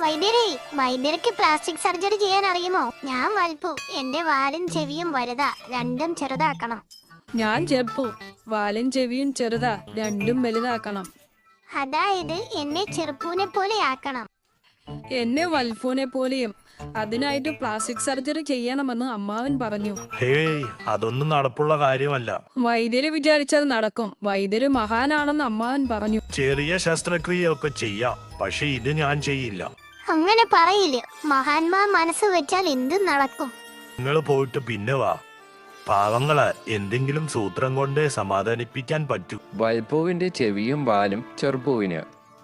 വൈദ്യരെ, വൈദ്യർക്ക് plastic surgery ചെയ്യാൻ അറിയുമോ? ഞാൻ വൽപ്പു. എന്റെ വാലും ചെവിയും വലുതാ, രണ്ടും ചെറുതാക്കണം. ഞാൻ ചെറുപ്പു. വാലും ചെവിയും ചെറുതാ, രണ്ടും വലുതാക്കണം. അതായത് എന്നെ ചെറുപ്പൂനെ പോലെ ആക്കണം. എന്നെ വൽഫൂനെ പോലെയും. അതിനായിട്ട് പ്ലാസ്റ്റിക് സർജറി ചെയ്യണമെന്ന് അമ്മാവൻ പറഞ്ഞു. ഹേയ്, അതൊന്നും നടപ്പുള്ള കാര്യമല്ല. വൈദ്യര് വിചാരിച്ചത് നടക്കും. വൈദ്യര് മഹാനാണെന്ന് അമ്മാവൻ പറഞ്ഞു. ചെറിയ ശസ്ത്രക്രിയയൊക്കെ ചെയ്യാം, പക്ഷെ ഇത് ഞാൻ ചെയ്യില്ല. അങ്ങനെ പറയില്ല. മഹാന്മാർ മനസ്സ് വെച്ചാൽ എന്തും നടക്കും. നിങ്ങൾ പോയിട്ട് പിന്നെ വാ. പാവങ്ങളെ എന്തെങ്കിലും സൂത്രം കൊണ്ട് സമാധാനിപ്പിക്കാൻ പറ്റൂ. വൽപ്പൂവിന്റെ ചെവിയും വാലും ചെറുപ്പൂവിന്,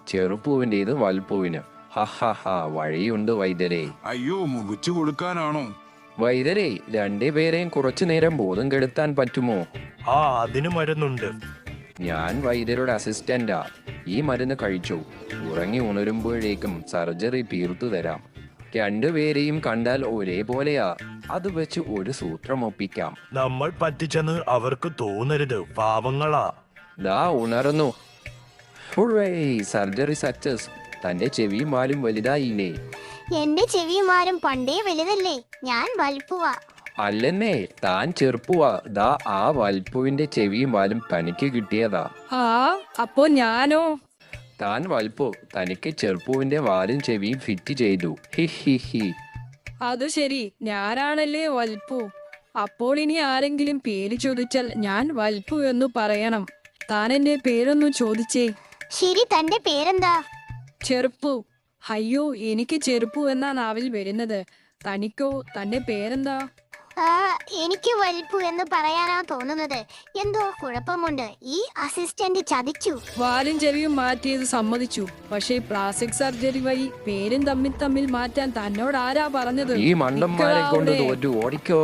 ചെറുപ്പൂവിൻ്റെത് വൽപ്പൂവിന്. ഹഹ, വഴിയുണ്ട് വൈദ്യരെ. അയ്യോ, മുറിച്ചു കൊടുക്കാനാണോ? വൈദ്യരെ, രണ്ടുപേരെയും കുറച്ചു നേരം ബോധം കെടുത്താൻ പറ്റുമോ? അതിന് മരുന്നുണ്ട്. ഞാൻ വൈദ്യരുടെ അസിസ്റ്റന്റാ. ഈ മരുന്ന് കഴിച്ചു. ഉറങ്ങി ഉണരുമ്പോഴേക്കും സർജറി തീർത്തു തരാം. രണ്ടുപേരെയും കണ്ടാൽ ഒരേപോലെയാ. അത് വെച്ച് ഒരു സൂത്രം ഒപ്പിക്കാം. നമ്മൾ പറ്റിച്ചെന്ന് അവർക്ക് തോന്നരുത്. പാവങ്ങളാ. ദാ ഉണർന്നു. Hurray, surgery success. തന്റെ ചെവിയും വാലും വലുതായില്ലേ? എന്റെ ചെവിമാരും പണ്ടേ വലുതല്ലേ. ഞാൻ വൽപ്പുവാ. അല്ലെന്നേ, താൻ ചെറുപ്പുവാ. ദാ ആ വൽപ്പുവിന്റെ ചെവിയും വാലും തനിക്ക് കിട്ടിയതാ. അപ്പോ ഞാനോ? താൻ വൽപ്പു. തനിക്ക് ചെറുപ്പുവിന്റെ വാലും ചെവിയും ഫിറ്റ് ചെയ്തു. He he he. അത് ശരി, ഞാനാണല്ലേ വൽപ്പു. അപ്പോൾ ഇനി ആരെങ്കിലും പേര് ചോദിച്ചാൽ ഞാൻ വൽപ്പു എന്ന് പറയണം. താൻ എന്റെ പേരൊന്നു ചോദിച്ചേ. ശരി, തന്റെ പേരെന്താ? ചെറുപ്പു. അയ്യോ, എനിക്ക് ചെറുപ്പു എന്നാ നാവിൽ വരുന്നത്. തനിക്കോ? തന്റെ പേരെന്താ? എനിക്ക് വൽപ്പു എന്ന് പറയാനാ തോന്നുന്നത്. എന്തോ കുഴപ്പമുണ്ട്. ഈ അസിസ്റ്റന്റ് ചതിച്ചു. വാലും ചെവിയും മാറ്റിയത് സമ്മതിച്ചു. പക്ഷേ പ്ലാസ്റ്റിക് സർജറി വഴി പേരും തമ്മിൽ മാറ്റാൻ തന്നോട് ആരാ പറഞ്ഞത്? ഈ മണ്ടന്മാരെ കൊണ്ട് തോറ്റു ഓടിക്കോ.